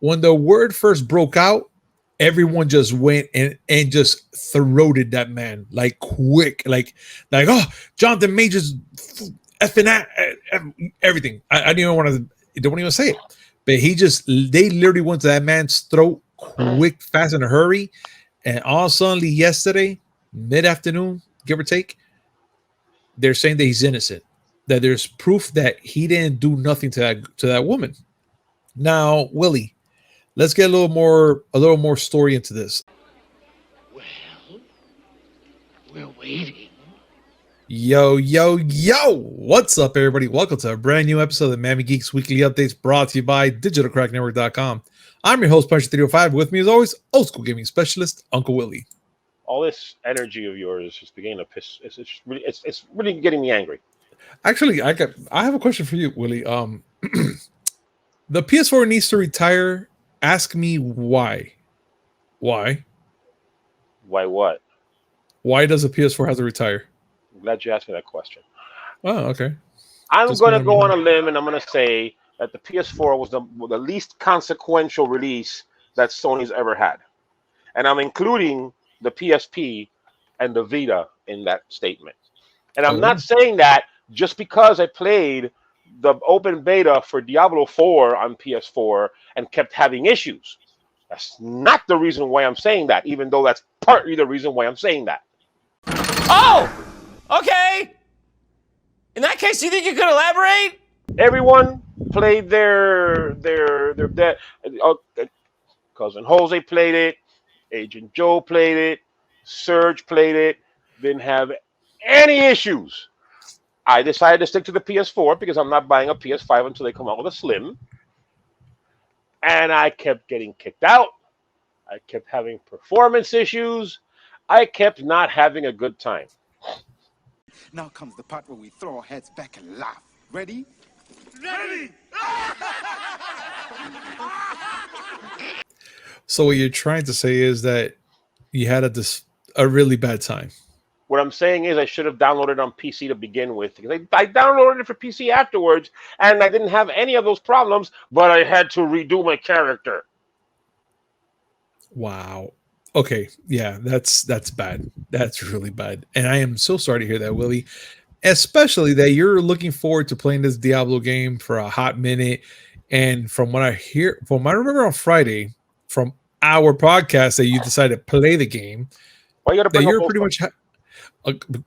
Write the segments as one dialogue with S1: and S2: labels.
S1: when the word first broke out, everyone just went and just throated that man like quick, like oh, Jonathan Majors effing everything. I didn't even want to. Don't even say it, but they literally went to that man's throat quick, fast, in a hurry, and all suddenly yesterday mid afternoon, give or take, they're saying that he's innocent. That there's proof that he didn't do nothing to that woman. Now, Willie, let's get a little more story into this.
S2: Well, we're waiting.
S1: Yo, yo, yo! What's up, everybody? Welcome to a brand new episode of the Miami Geeks Weekly Updates, brought to you by DigitalCrackNetwork.com. I'm your host, Punch305. With me, as always, old school gaming specialist, Uncle Willie.
S2: All this energy of yours is just beginning to piss. It's really getting me angry.
S1: Actually, I have a question for you, Willie. The PS4 needs to retire. Ask me why. Why?
S2: Why what?
S1: Why does the PS4 have to retire?
S2: I'm glad you asked me that question.
S1: Oh, okay.
S2: I'm going to go on a limb and I'm going to say that the PS4 was the least consequential release that Sony's ever had. And I'm including the PSP and the Vita in that statement. And I'm not saying that just because I played the open beta for Diablo 4 on PS4 and kept having issues. That's not the reason why I'm saying that, even though that's partly the reason why I'm saying that.
S3: Oh! Okay! In that case, do you think you could elaborate?
S2: Everyone played their cousin Jose played it, Agent Joe played it, Serge played it, didn't have any issues. I decided to stick to the PS4 because I'm not buying a PS5 until they come out with a Slim. And I kept getting kicked out. I kept having performance issues. I kept not having a good time.
S4: Now comes the part where we throw our heads back and laugh. Ready?
S5: Ready!
S1: So what you're trying to say is that you had a really bad time.
S2: What I'm saying is I should have downloaded it on PC to begin with. Because I downloaded it for PC afterwards, and I didn't have any of those problems, but I had to redo my character.
S1: Wow. Okay. Yeah, that's bad. That's really bad. And I am so sorry to hear that, Willie. Especially that you're looking forward to playing this Diablo game for a hot minute. And from what I remember on Friday from our podcast that you decided to play the game.
S2: Why you gotta bring
S1: that you're pretty much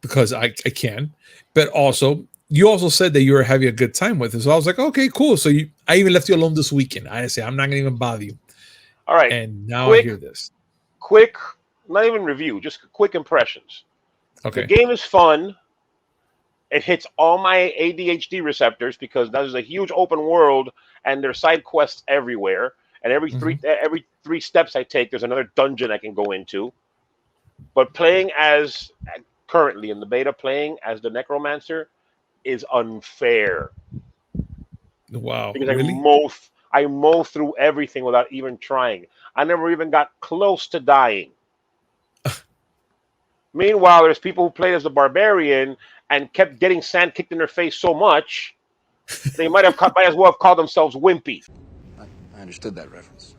S1: because I can, but also you also said that you were having a good time with it. So I was like, okay, cool. So I even left you alone this weekend. I say I'm not gonna even bother you.
S2: All right.
S1: And now I hear this.
S2: Quick, not even review, just quick impressions.
S1: Okay.
S2: The game is fun. It hits all my ADHD receptors because there's a huge open world and there's side quests everywhere. And every three steps I take, there's another dungeon I can go into. But playing as currently in the beta, playing as the Necromancer is unfair.
S1: Wow.
S2: Because
S1: really?
S2: I mow through everything without even trying. I never even got close to dying. Meanwhile, there's people who played as the Barbarian and kept getting sand kicked in their face so much, they might as well have called themselves wimpy.
S4: I understood that reference.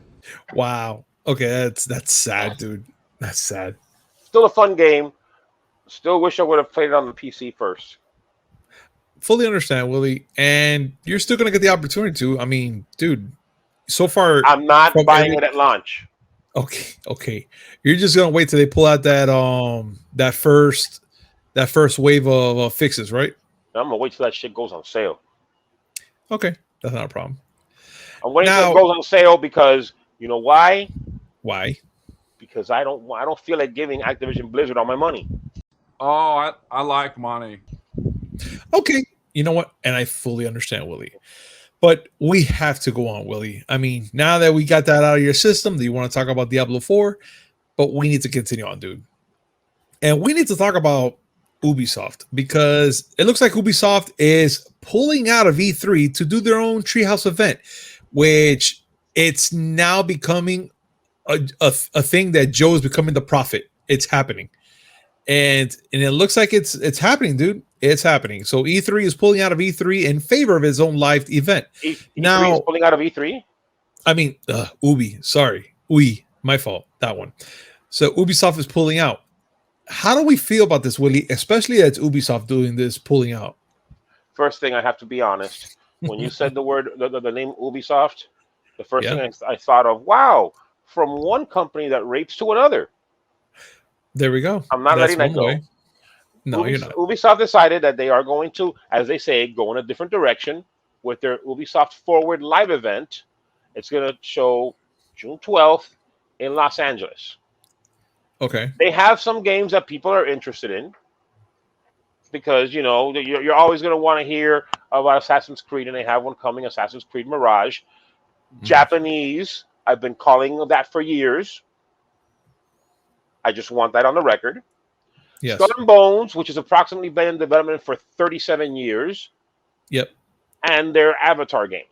S1: Wow. Okay, that's sad, dude. That's sad.
S2: Still a fun game. Still wish I would have played it on the PC first.
S1: Fully understand, Willie. And you're still going to get the opportunity to. I mean, dude, so far...
S2: I'm not buying it at launch.
S1: Okay. You're just going to wait till they pull out that first wave of fixes, right?
S2: I'm going to wait till that shit goes on sale.
S1: Okay, that's not a problem.
S2: I'm waiting till it goes on sale because, you know why?
S1: Why?
S2: Because I don't feel like giving Activision Blizzard all my money.
S5: Oh, I like money.
S1: Okay, you know what? And I fully understand, Willie. But we have to go on, Willie. I mean, now that we got that out of your system, that you want to talk about Diablo 4, but we need to continue on, dude. And we need to talk about Ubisoft because it looks like Ubisoft is pulling out of E3 to do their own Treehouse event, which it's now becoming a thing that Joe is becoming the prophet. It's happening. And it looks like it's happening, dude. It's happening. So E3 is pulling out of E3 in favor of its own live event.
S2: E3 is pulling out of E3?
S1: I mean, Ubi. Sorry, my fault. That one. So Ubisoft is pulling out. How do we feel about this, Willie? Especially as Ubisoft doing this, pulling out.
S2: First thing, I have to be honest. When you said the name Ubisoft, the first
S1: Yeah.
S2: thing I thought of, wow, from one company that rapes to another.
S1: There we go.
S2: I'm not
S1: That's
S2: letting that
S1: one
S2: go.
S1: way. No, you're not.
S2: Ubisoft decided that they are going to, as they say, go in a different direction with their Ubisoft Forward live event. It's going to show June 12th in Los Angeles.
S1: Okay.
S2: They have some games that people are interested in because, you know, you're always going to want to hear about Assassin's Creed, and they have one coming, Assassin's Creed Mirage. Japanese, I've been calling that for years. I just want that on the record.
S1: Yes.
S2: Skull and Bones, which has approximately been in development for 37 years.
S1: Yep.
S2: And their Avatar game.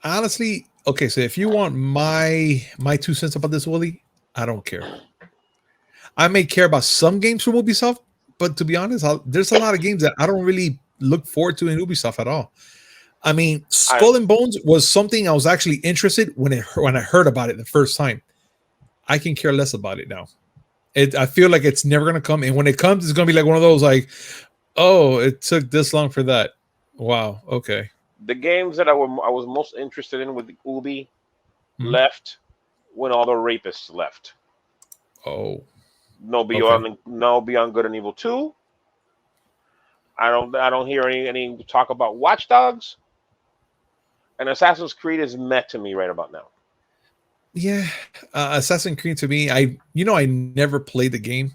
S1: Honestly, okay, so if you want my 2 cents about this, Willie, I don't care. I may care about some games from Ubisoft, but to be honest, there's a lot of games that I don't really look forward to in Ubisoft at all. I mean, Skull and Bones was something I was actually interested when I heard about it the first time. I can care less about it now. I feel like it's never gonna come, and when it comes, it's gonna be like one of those like, oh, it took this long for that. Wow. Okay.
S2: The games that I was most interested in with Ubi left when all the rapists left.
S1: Oh.
S2: No Beyond Good and Evil 2. I don't hear any talk about Watch Dogs. And Assassin's Creed is met to me right about now.
S1: Yeah, Assassin's Creed to me, I never played the game,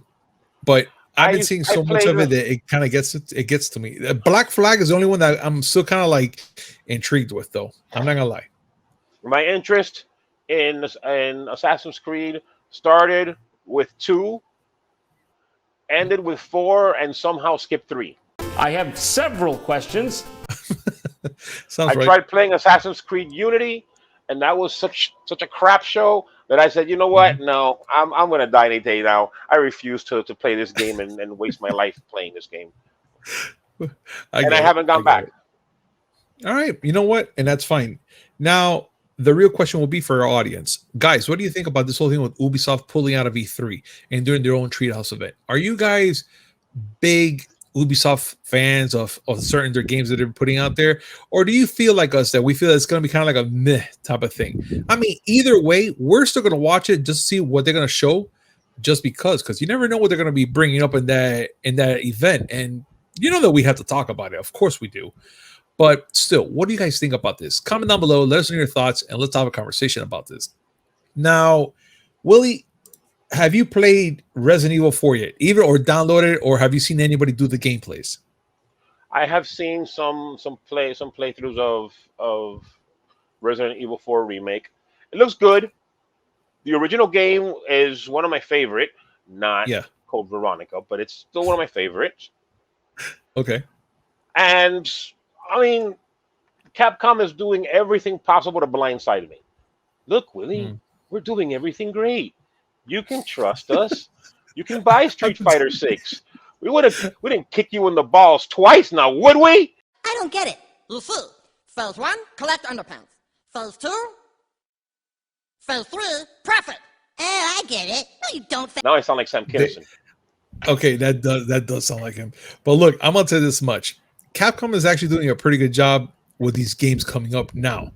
S1: but I've been seeing so much of it that it kind of gets to me. Black Flag is the only one that I'm still kind of like intrigued with, though. I'm not gonna lie.
S2: My interest in Assassin's Creed started with 2, ended with 4, and somehow skipped 3.
S3: I have several questions.
S2: I tried playing Assassin's Creed Unity, and that was such a crap show that I said, you know what? No, I'm going to die any day now. I refuse to play this game and waste my life playing this game. I haven't gone back.
S1: All right. You know what? And that's fine. Now, the real question will be for our audience. Guys, what do you think about this whole thing with Ubisoft pulling out of E3 and doing their own Treehouse event? Are you guys big Ubisoft fans of certain their games that they're putting out there, or do you feel like us that we feel it's going to be kind of like a meh type of thing? I mean, either way, we're still going to watch it just to see what they're going to show, just because you never know what they're going to be bringing up in that event, and you know that we have to talk about it. Of course we do, but still, what do you guys think about this? Comment down below, let us know your thoughts, and let's have a conversation about this. Now, Willie, have you played Resident Evil 4 yet? Either or downloaded it, or have you seen anybody do the gameplays?
S2: I have seen some playthroughs of Resident Evil 4 Remake. It looks good. The original game is one of my favorite, not Code Veronica, but it's still one of my favorites.
S1: Okay.
S2: And I mean, Capcom is doing everything possible to blindside me. Look, Willie, we're doing everything great. You can trust us. You can buy Street Fighter 6. We didn't kick you in the balls twice now, would we?
S6: I don't get it. You see, phase 1, collect underpants. Phase 2, phase 3, profit. Oh, I get it. No, you don't.
S2: Now I sound like Sam Kinison.
S1: Okay, that does sound like him. But look, I'm gonna tell you this much: Capcom is actually doing a pretty good job with these games coming up now.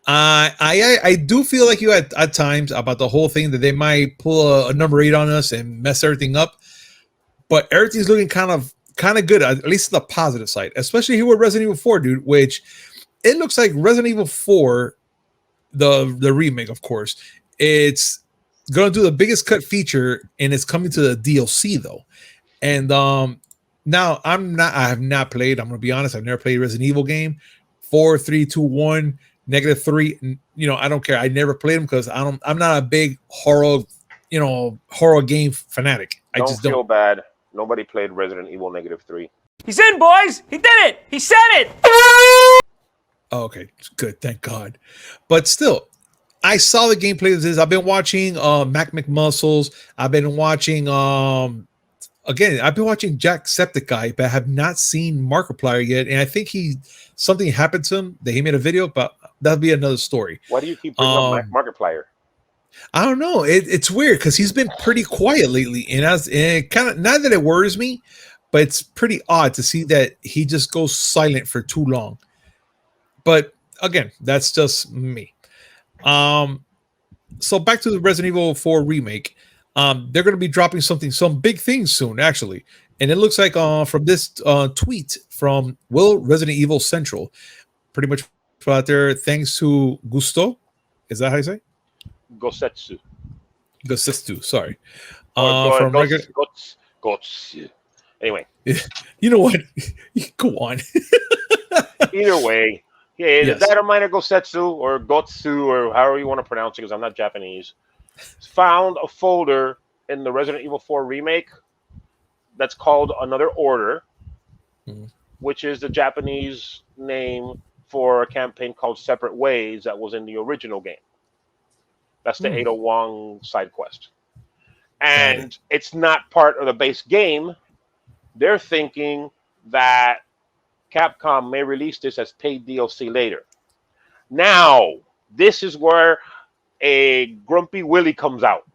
S1: I do feel like you at times about the whole thing that they might pull a number 8 on us and mess everything up, but everything's looking kind of good, at least on the positive side, especially here with Resident Evil 4, dude, which it looks like Resident Evil 4, the remake, of course, it's gonna do the biggest cut feature, and it's coming to the DLC though. And now I have not played, I'm gonna be honest, I've never played a Resident Evil game. 4, 3, 2, 1 -3, I don't care. I never played them because I'm not a big horror game fanatic. I just don't
S2: feel bad. Nobody played Resident Evil -3.
S3: He's in, boys. He did it. He said it.
S1: Oh, okay, good. Thank God. But still, I saw the gameplay of this. I've been watching Mac McMuscles. I've been watching again, I've been watching Jacksepticeye, but I have not seen Markiplier yet, and I think something happened to him that he made a video, but that'll be another story.
S2: Why do you keep bringing up Markiplier?
S1: I don't know. It's weird because he's been pretty quiet lately, and kind of, not that it worries me, but it's pretty odd to see that he just goes silent for too long. But again, that's just me. So back to the Resident Evil 4 remake. They're going to be dropping some big things soon, actually. And it looks like from this tweet from Resident Evil Central, pretty much out there, thanks to Gusto. Is that how you say?
S2: Gosetsu.
S1: Gosetsu, sorry.
S2: From Gotsu. Anyway.
S1: You know what? Go on.
S2: Either way. Yeah, yes. That or minor Gosetsu or Gotsu or however you want to pronounce it, because I'm not Japanese, found a folder in the Resident Evil 4 remake that's called Another Order, which is the Japanese name for a campaign called Separate Ways that was in the original game. That's the Ada Wong side quest. And it's not part of the base game. They're thinking that Capcom may release this as paid DLC later. Now, this is where a grumpy Willie comes out.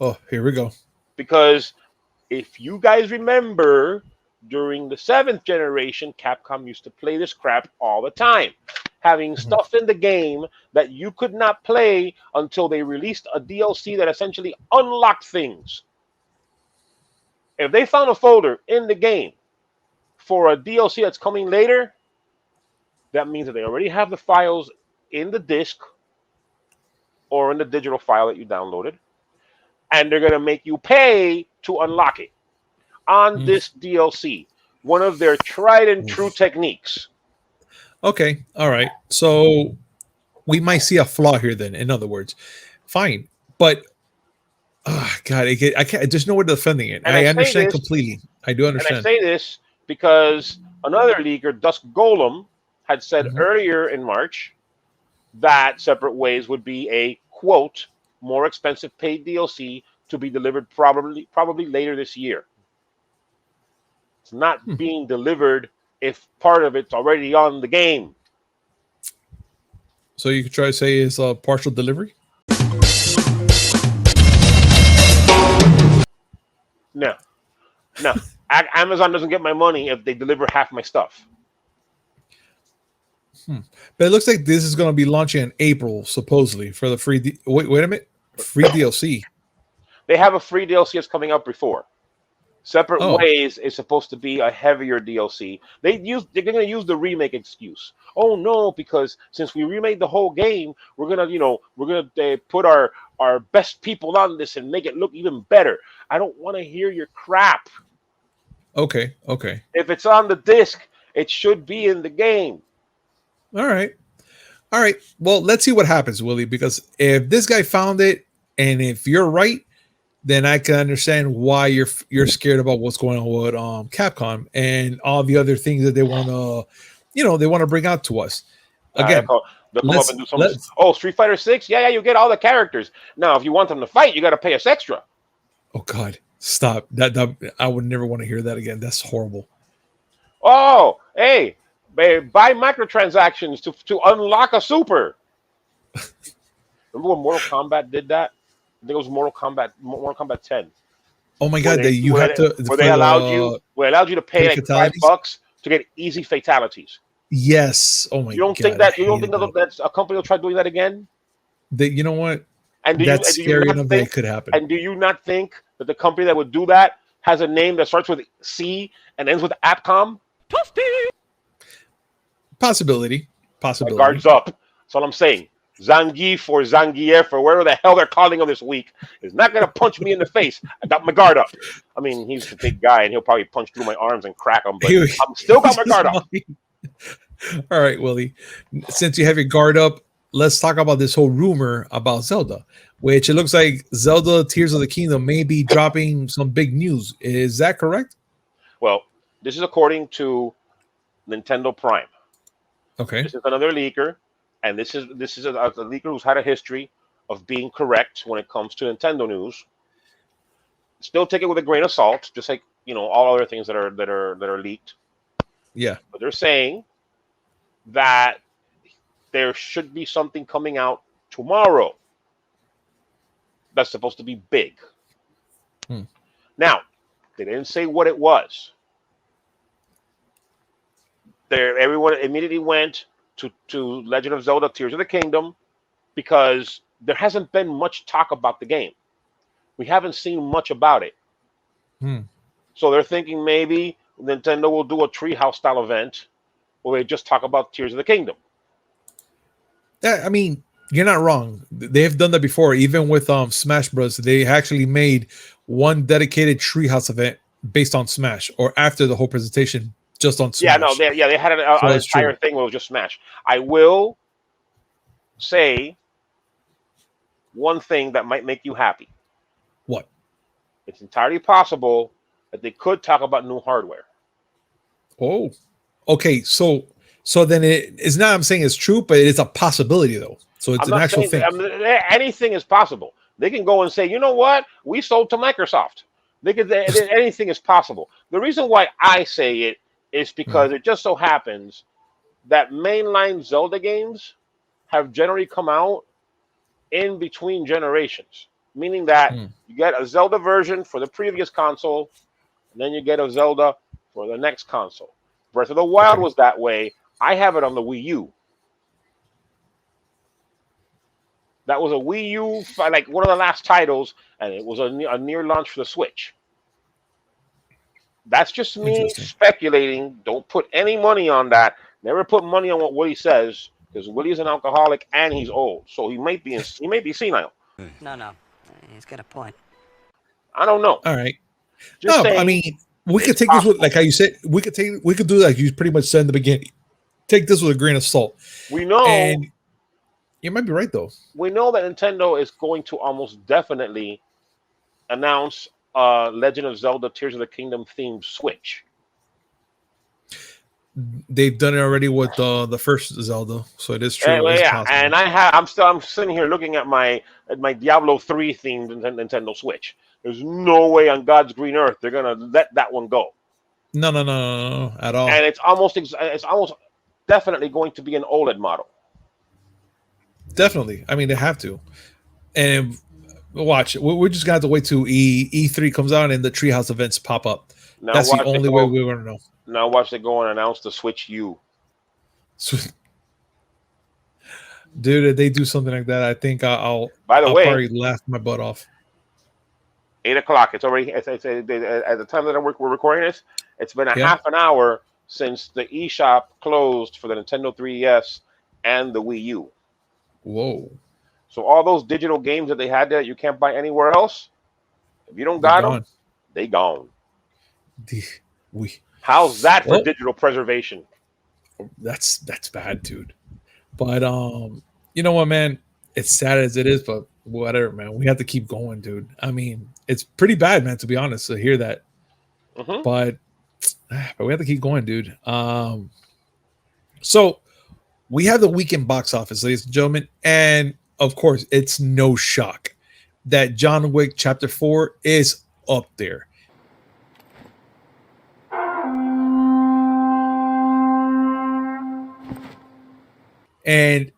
S1: Oh, here we go.
S2: Because if you guys remember, during the 7th generation, Capcom used to play this crap all the time, having stuff in the game that you could not play until they released a DLC that essentially unlocked things. If they found a folder in the game for a DLC that's coming later, that means that they already have the files in the disc or in the digital file that you downloaded, and they're going to make you pay to unlock it on this DLC. One of their tried and true techniques.
S1: Okay, all right. So we might see a flaw here then, in other words. Fine, but God, I can't. There's no way defending it. I understand completely. I do understand.
S2: And I say this because another leaker, Dusk Golem, had said earlier in March that Separate Ways would be a, quote, more expensive paid DLC to be delivered probably later this year. It's not being delivered if part of it's already on the game.
S1: So you could try to say it's a partial delivery?
S2: No. Amazon doesn't get my money if they deliver half my stuff.
S1: But it looks like this is going to be launching in April, supposedly, for the free. Wait a minute, free DLC.
S2: They have a free DLC that's coming out before. Separate Ways is supposed to be a heavier DLC. They're going to use the remake excuse. Oh no, because since we remade the whole game, we're gonna put our best people on this and make it look even better. I don't want to hear your crap.
S1: Okay.
S2: If it's on the disc, it should be in the game.
S1: All right. Well, let's see what happens, Willie, because if this guy found it, and if you're right, then I can understand why you're scared about what's going on with Capcom and all the other things that they want to bring out to us. Again,
S2: they'll come up and do something. Oh, Street Fighter 6? Yeah, you get all the characters. Now, if you want them to fight, you got to pay us extra.
S1: Oh God, stop! That I would never want to hear that again. That's horrible.
S2: Oh, hey, buy microtransactions to unlock a super. Remember when Mortal Kombat did that? I think it was Mortal Kombat 10.
S1: Oh my God! They
S2: allowed you to pay like $5 to get easy fatalities.
S1: Yes. Oh my God!
S2: You don't think that a company will try doing that again?
S1: You know what?
S2: And
S1: that's scary enough that it could happen.
S2: And do you not think that the company that would do that has a name that starts with C and ends with Appcom?
S1: Possibility.
S2: My guard's up. That's all I'm saying. Zangief or Zangief or whatever the hell they're calling him this week is not going to punch me in the face. I got my guard up. I mean, he's a big guy and he'll probably punch through my arms and crack them, but I'm still got my guard up.
S1: All right, Willie. Since you have your guard up, let's talk about this whole rumor about Zelda, which it looks like Zelda Tears of the Kingdom may be dropping some big news. Is that correct?
S2: Well, this is according to Nintendo Prime.
S1: Okay.
S2: This is another leaker, and this is a leaker who's had a history of being correct when it comes to Nintendo news. Still take it with a grain of salt, just like all other things that are leaked.
S1: Yeah.
S2: But they're saying that there should be something coming out tomorrow that's supposed to be big. Now, they didn't say what it was. Everyone immediately went to Legend of Zelda: Tears of the Kingdom because there hasn't been much talk about the game. We haven't seen much about it. So they're thinking maybe Nintendo will do a Treehouse style event where they just talk about Tears of the Kingdom.
S1: Yeah, I mean, you're not wrong. They've done that before. Even with Smash Bros, they actually made one dedicated Treehouse event based on Smash, or after the whole presentation, just on Smash.
S2: Yeah, no, they had an entire thing where it was just Smash. I will say one thing that might make you happy.
S1: What?
S2: It's entirely possible that they could talk about new hardware.
S1: Oh, okay. So then it's not. I'm saying it's true, but it's a possibility though. So it's an actual thing.
S2: Anything is possible. They can go and say, you know what? We sold to Microsoft. Anything is possible. The reason why I say it is because it just so happens that mainline Zelda games have generally come out in between generations, meaning that you get a Zelda version for the previous console, and then you get a Zelda for the next console. Breath of the Wild was that way. I have it on the Wii U. That was a Wii U, like one of the last titles, and it was a near launch for the Switch. That's just me speculating. Don't put any money on that. Never put money on what Willie says, because Willie's an alcoholic and he's old, so he might be senile.
S7: No, he's got a point.
S2: I don't know.
S1: All right.
S2: Just
S1: I mean, we could take this with, like how you said, we could do like you pretty much said in the beginning. Take this with a grain of salt.
S2: We know,
S1: and you might be right though.
S2: We know that Nintendo is going to almost definitely announce Legend of Zelda: Tears of the Kingdom themed Switch.
S1: They've done it already with the first Zelda, so it is true.
S2: And I'm sitting here looking at my Diablo 3 themed Nintendo Switch. There's no way on God's green earth they're gonna let that one go.
S1: No, at all.
S2: And it's almost definitely going to be an OLED model.
S1: Definitely. I mean, they have to. And watch, we're just gonna have to wait till E3 comes out and the Treehouse events pop up.
S2: Now
S1: that's the only way we're gonna know.
S2: Now watch they go and announce the Switch U.
S1: Dude, if they do something like that, I think I'll probably laugh my butt off.
S2: 8 o'clock. It's already at the time that we're recording this. It's been a half an hour since the eShop closed for the Nintendo 3DS and the Wii U.
S1: Whoa!
S2: So all those digital games that they had there, you can't buy anywhere else. If you don't got them, they gone. How's that for digital preservation?
S1: That's bad, dude. But you know what, man? It's sad as it is, but whatever, man. We have to keep going, dude. I mean, it's pretty bad, man, to be honest, to hear that. But we have to keep going, dude. So we have the weekend box office, ladies and gentlemen, and of course, it's no shock that John Wick Chapter 4 is up there. And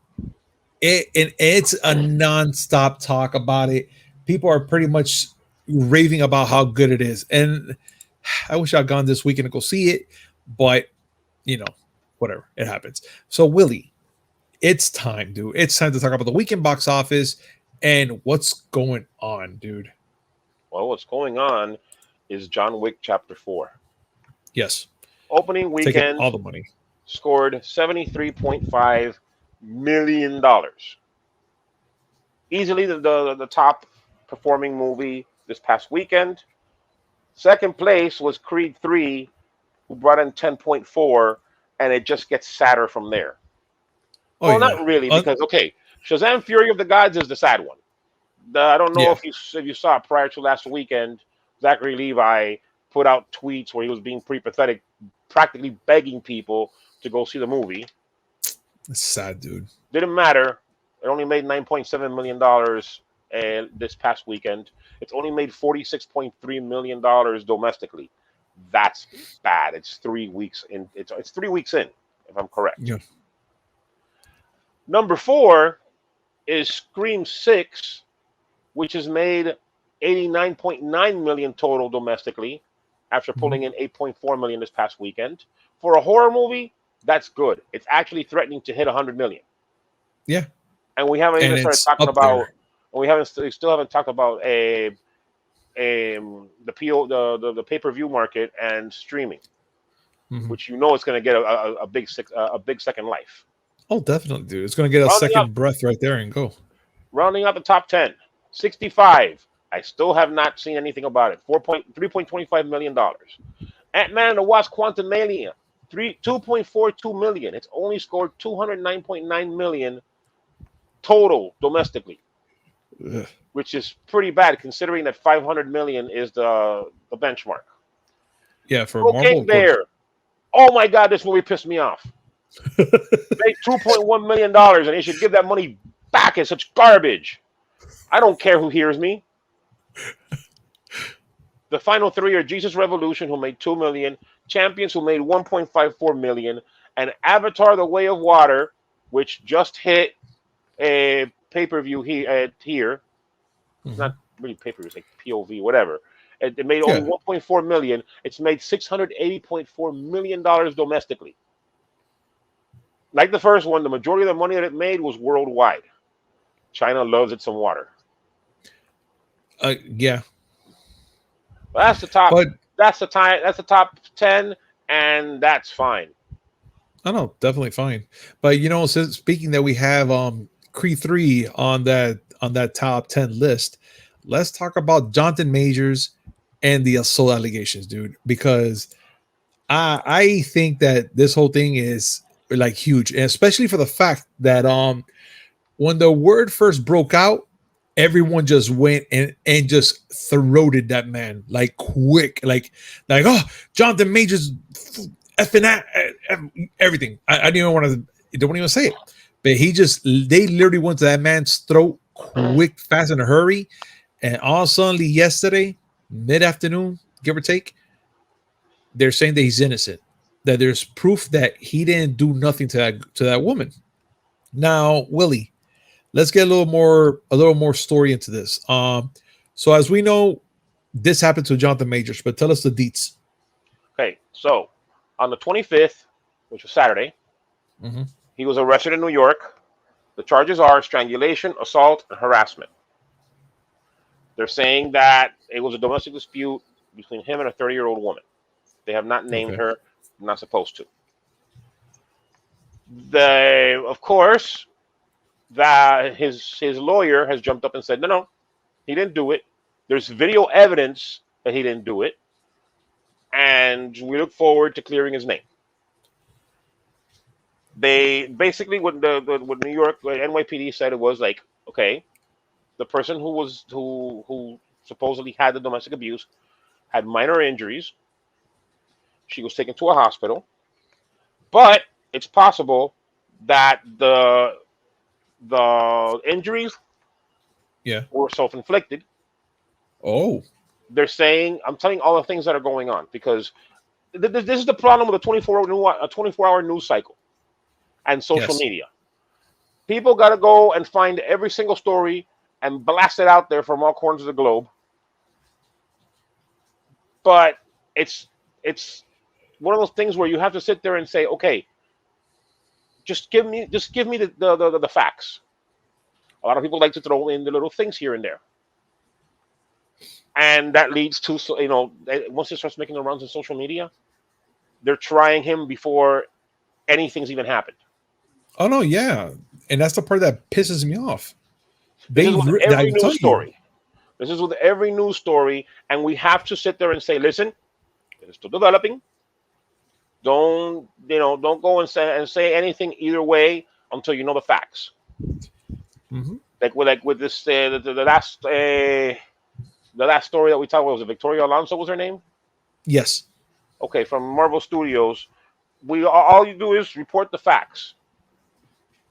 S1: it's a nonstop talk about it. People are pretty much raving about how good it is. And I wish I'd gone this weekend to go see it, but whatever, it happens. So Willie, it's time, dude. It's time to talk about the weekend box office and what's going on, dude.
S2: Well, what's going on is John Wick Chapter 4.
S1: Yes.
S2: Opening weekend,
S1: taking all the money,
S2: scored $73.5 million. Easily the top performing movie this past weekend. Second place was Creed 3, who brought in 10.4, and it just gets sadder from there. Not really, because Shazam! Fury of the Gods is the sad one. I don't know if you saw it prior to last weekend. Zachary Levi put out tweets where he was being pretty pathetic, practically begging people to go see the movie.
S1: It's sad, dude.
S2: Didn't matter. It only made $9.7 million this past weekend. It's only made $46.3 million domestically. That's bad. It's 3 weeks in. It's 3 weeks in, if I'm correct.
S1: Yeah.
S2: Number 4 is Scream 6, which has made 89.9 million total domestically, after pulling in 8.4 million this past weekend. For a horror movie, that's good. It's actually threatening to hit 100 million.
S1: Yeah.
S2: And we haven't even started talking about. We still haven't talked about the pay-per-view market and streaming, which it's going to get a big second life.
S1: Oh, definitely, dude. It's going to get a second breath right there and go.
S2: Rounding out the top 10, 65. I still have not seen anything about it. $3.25 million. Ant-Man and the Wasp: Quantumania, $2.42 million. It's only scored $209.9 million total domestically, which is pretty bad considering that $500 million is the benchmark.
S1: Yeah, for
S2: Cocaine
S1: Marvel.
S2: Bear. Oh my God, this movie pissed me off. Made $2.1 million, and they should give that money back. It's such garbage. I don't care who hears me. The final 3 are Jesus Revolution, who made $2 million, Champions, who made $1.54 million, and Avatar: The Way of Water, which just hit a pay-per-view here. It's not really pay-per-view, it's like POV, whatever. It made only $1.4 million. It's made $680.4 million domestically. Like the first one, the majority of the money that it made was worldwide. China loves it some water.
S1: Yeah.
S2: Well, that's the top. But that's the top 10, and that's fine.
S1: I know, definitely fine. But speaking that we have Creed 3 on that top 10 list, let's talk about Jonathan Majors and the assault allegations, dude. Because I think that this whole thing is like huge, and especially for the fact that when the word first broke out, everyone just went and just throated that man like quick, like oh, Jonathan Majors effing everything. I don't even say it, but they literally went to that man's throat quick, fast, in a hurry, and all suddenly yesterday mid-afternoon, give or take, they're saying that he's innocent, that there's proof that he didn't do nothing to that woman. Now, Willie, let's get a little more story into this. So as we know, this happened to Jonathan Majors, but tell us the deets.
S2: Okay, so on the 25th, which was Saturday, he was arrested in New York. The charges are strangulation, assault, and harassment. They're saying that it was a domestic dispute between him and a 30-year-old woman. They have not named her. They're not supposed to. Of course, that his lawyer has jumped up and said, no, he didn't do it. There's video evidence that he didn't do it, and we look forward to clearing his name. They basically, what New York NYPD said, it was like, okay, the person who supposedly had the domestic abuse had minor injuries. She was taken to a hospital, but it's possible that the injuries were self-inflicted.
S1: Oh.
S2: They're saying, I'm telling you all the things that are going on, because this is the problem with a 24-hour news cycle and social media. People got to go and find every single story and blast it out there from all corners of the globe. But it's one of those things where you have to sit there and say, okay, just give me the facts. A lot of people like to throw in the little things here and there, and that leads to, once it starts making the rounds on social media, they're trying him before anything's even happened.
S1: Oh no, yeah, and that's the part that pisses me off.
S2: This is with every news story. This is with every news story, and we have to sit there and say, listen, it's still developing. Don't go and say anything either way until you know the facts. Like with this the last story that we talked about, was it Victoria Alonso was her name?
S1: Yes.
S2: Okay, from Marvel Studios, all you do is report the facts.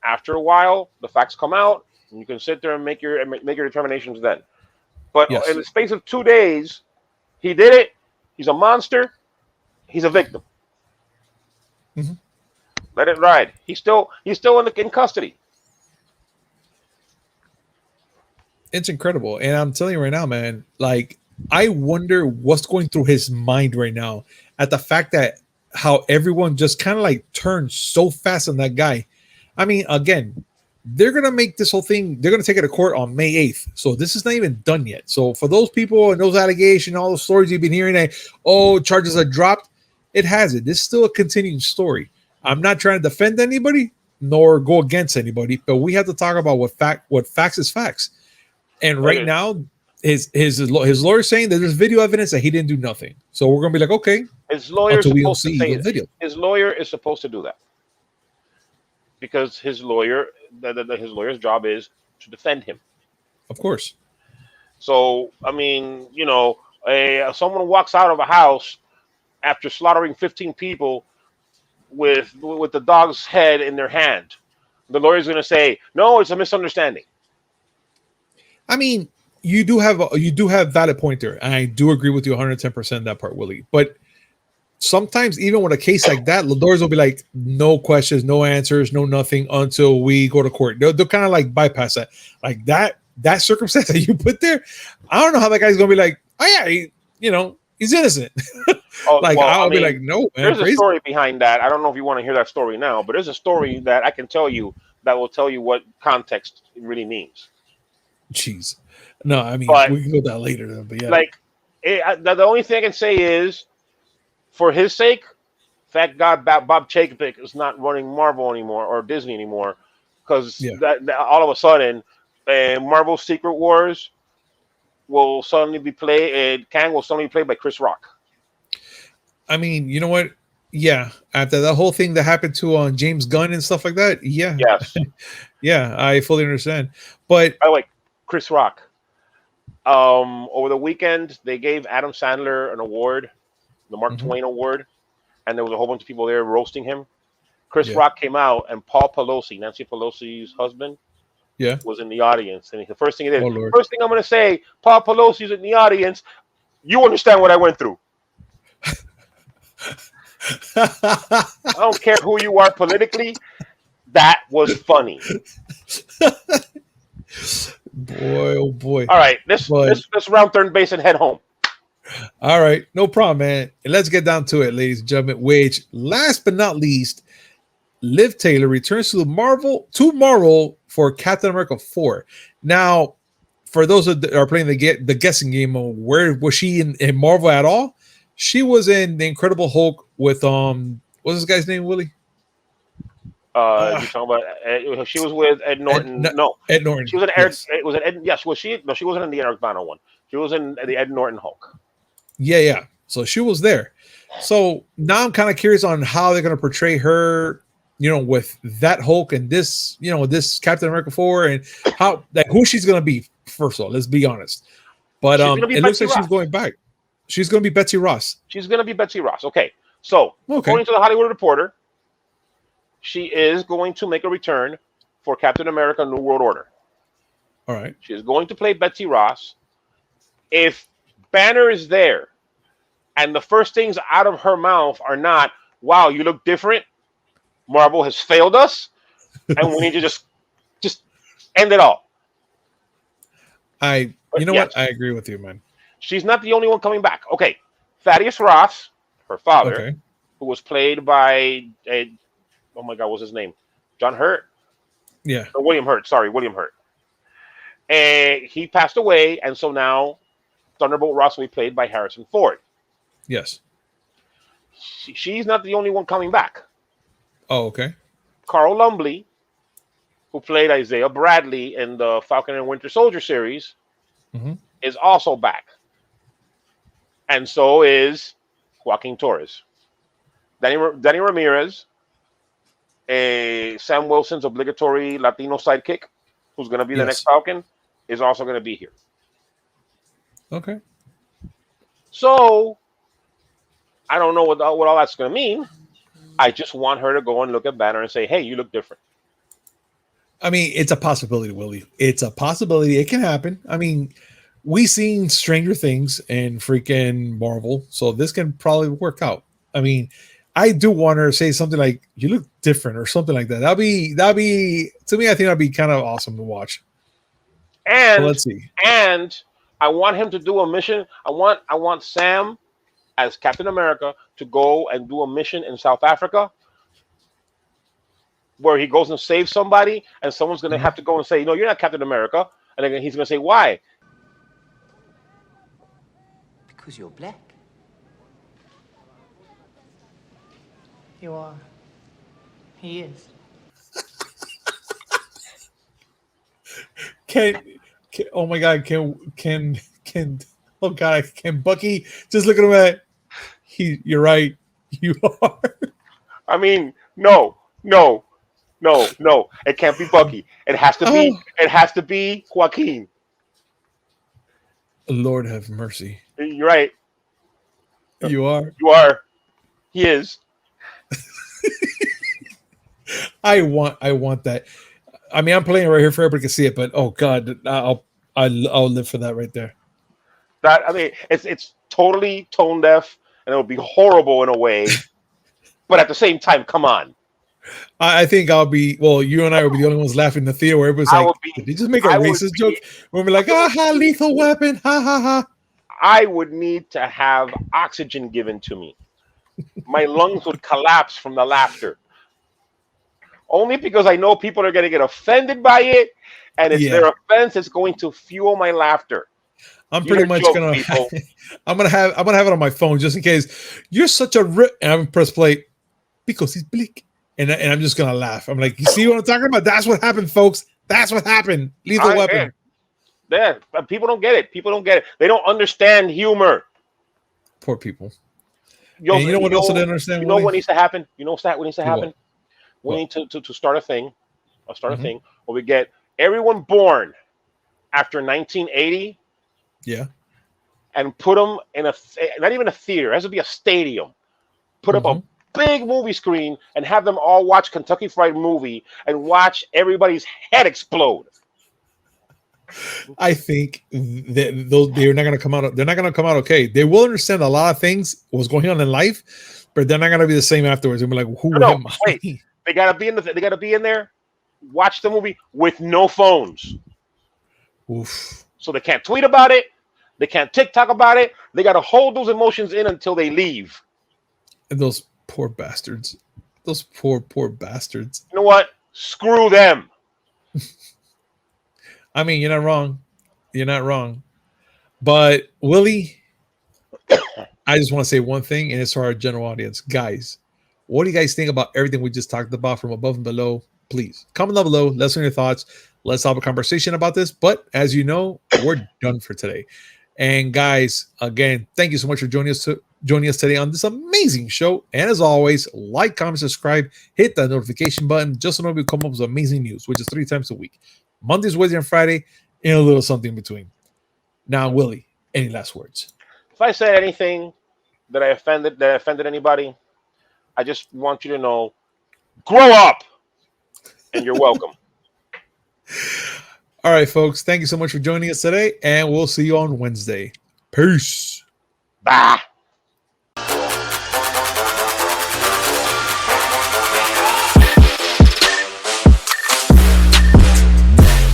S2: After a while, the facts come out, You can sit there and make your determinations then. But
S1: Yes.
S2: in the space of 2 days, he did it. He's a monster. He's a victim.
S1: Mhm.
S2: Let it ride. He's still in custody.
S1: It's incredible. And I'm telling you right now, man, like I wonder what's going through his mind right now at the fact that how everyone just kind of like turned so fast on that guy. I mean, again, they're gonna make this whole thing, they're gonna take it to court on May 8th. So this is not even done yet. So for those people and those allegations, all the stories you've been hearing that charges are dropped, it hasn't. This is still a continuing story. I'm not trying to defend anybody nor go against anybody, but we have to talk about what facts is facts. And right now, his lawyer's saying that there's video evidence that he didn't do nothing. So we're gonna be like, okay,
S2: his lawyer
S1: until we don't
S2: supposed to
S1: see
S2: say
S1: the video.
S2: his lawyer is supposed to do that because his lawyer's job is to defend him.
S1: Of course.
S2: So I mean, someone walks out of a house after slaughtering 15 people with the dog's head in their hand. The lawyer's going to say, "No, it's a misunderstanding."
S1: I mean, you do have valid point there, and I do agree with you 110% that part, Willie. But sometimes, even with a case like that, the lawyers will be like, "No questions, no answers, no nothing until we go to court." They'll kind of like bypass that, like that circumstance that you put there. I don't know how that guy's going to be like, "Oh yeah, he's innocent." I'll be like, "No, man."
S2: There's
S1: crazy.
S2: A story behind that. I don't know if you want to hear that story now, but there's a story that I can tell you that will tell you what context it really means.
S1: Jeez. No, I mean, we can go that later, though, but yeah.
S2: The only thing I can say is, for his sake, thank God Bob Chapek is not running Marvel anymore or Disney anymore, because that all of a sudden, Marvel Secret Wars will suddenly be played. Kang will suddenly be played by Chris Rock.
S1: I mean, you know what? Yeah, after that whole thing that happened to James Gunn and stuff like that, yeah,
S2: yes,
S1: yeah, I fully understand. But
S2: by the way, Chris Rock. Over the weekend, they gave Adam Sandler an award, the Mark Twain Award, and there was a whole bunch of people there roasting him. Chris Rock came out, and Paul Pelosi, Nancy Pelosi's husband, was in the audience. And the first thing he did, first thing I'm going to say, Paul Pelosi's in the audience. You understand what I went through. I don't care who you are politically. That was funny.
S1: Boy, oh boy.
S2: All right, let's round third base and head home.
S1: All right, no problem, man. And let's get down to it, ladies and gentlemen. Which, last but not least, Liv Tyler returns to Marvel for Captain America 4. Now, for those that are playing the guessing game of where was she in Marvel at all, she was in the Incredible Hulk with what's this guy's name, Willie?
S2: You talking about? She was with Ed Norton. No,
S1: Ed Norton.
S2: She was in Eric. Yes. It was an Ed. Yes, was she? No, she wasn't in the Eric Bana one. She was in the Ed Norton Hulk.
S1: Yeah. So she was there. So now I'm kind of curious on how they're going to portray her, with that Hulk and this, this Captain America 4, and how who she's going to be. First of all, let's be honest. But it looks like she's going back. She's going to be Betsy Ross.
S2: She's going to be Betsy Ross. Okay. So according to the Hollywood Reporter, she is going to make a return for Captain America: New World Order.
S1: All right.
S2: She is going to play Betsy Ross. If Banner is there, and the first things out of her mouth are not, "Wow, you look different. Marvel has failed us, and we need to just end it all."
S1: What? I agree with you, man.
S2: She's not the only one coming back. Okay. Thaddeus Ross, her father, who was played by oh my God, what's his name? John Hurt?
S1: Yeah.
S2: Or William Hurt. Sorry, William Hurt. And he passed away, and so now Thunderbolt Ross will be played by Harrison Ford.
S1: Yes.
S2: She's not the only one coming back.
S1: Oh, okay.
S2: Carl Lumbly, who played Isaiah Bradley in the Falcon and Winter Soldier series, is also back. And so is Joaquin Torres. Danny Ramirez, Sam Wilson's obligatory Latino sidekick, who's going to be the next Falcon, is also going to be here.
S1: Okay.
S2: So, I don't know what all that's going to mean. I just want her to go and look at Banner and say, "Hey, you look different."
S1: I mean, it's a possibility, Willie. It's a possibility. It can happen. I mean, we seen Stranger Things and freaking Marvel, so this can probably work out. I mean, I do want her to say something like "You look different" or something like that. That'd be to me. I think that'd be kind of awesome to watch. So
S2: And
S1: let's see.
S2: and I want him to do a mission. I want Sam as Captain America to go and do a mission in South Africa where he goes and saves somebody, and someone's going to have to go and say, "No, you're not Captain America," and then he's going to say, "Why?"
S7: Because you're black.
S8: You are. He is.
S1: Can oh my god, oh god, can Bucky just look at him at you're right. You are.
S2: I mean, no. It can't be Bucky. It has to be. It has to be Joaquin.
S1: Lord have mercy.
S2: You're right.
S1: You are.
S2: You are. He is.
S1: I want that. I mean, I'm playing it right here for everybody to see it, but oh god, I'll live for that right there.
S2: That, I mean, it's totally tone deaf, and it'll be horrible in a way, but at the same time, come on.
S1: I think I'll be. Well, you and I will be the only ones laughing in the theater where everybody's like, "Did he just make a racist joke?" We'll be like, "Ah, lethal weapon, ha ha ha."
S2: I would need to have oxygen given to me. My lungs would collapse from the laughter. Only because I know people are going to get offended by it, and it's their offense that's going to fuel my laughter.
S1: I'm pretty much gonna. I'm gonna have it on my phone just in case. You're such a and I'm gonna press play because he's bleak, and I'm just gonna laugh. I'm like, you see what I'm talking about? That's what happened, folks. That's what happened. Lethal weapon.
S2: Yeah, people don't get it. People don't get it. They don't understand humor.
S1: Poor people.
S2: You
S1: know what else I didn't understand?
S2: You know what needs to happen? You know what needs to happen?
S1: What?
S2: We need to start a thing. A thing where we get everyone born after 1980.
S1: Yeah.
S2: And put them in not even a theater. It has to be a stadium. Put up a big movie screen and have them all watch Kentucky Fried Movie and watch everybody's head explode.
S1: I think that they're not going to come out. They're not going to come out okay. They will understand a lot of things what's going on in life, but they're not going to be the same afterwards. They'll be like, "Who am I?"
S2: Wait, they gotta be They gotta be in there. Watch the movie with no phones.
S1: Oof.
S2: So they can't tweet about it. They can't TikTok about it. They gotta hold those emotions in until they leave.
S1: And those poor bastards. Those poor bastards.
S2: You know what? Screw them.
S1: I mean, you're not wrong. You're not wrong. But Willie, I just want to say one thing, and it's for our general audience. Guys, what do you guys think about everything we just talked about from above and below? Please comment down below. Let us know your thoughts. Let's have a conversation about this. But as you know, we're done for today. And guys, again, thank you so much for joining us today on this amazing show. And as always, like, comment, subscribe, hit that notification button just so we come up with amazing news, which is 3 times a week. Mondays, Wednesday, and Friday, and a little something in between. Now, Willie, any last words?
S2: If I said anything that offended anybody, I just want you to know, grow up, and you're welcome.
S1: All right, folks. Thank you so much for joining us today, and we'll see you on Wednesday. Peace.
S2: Bye.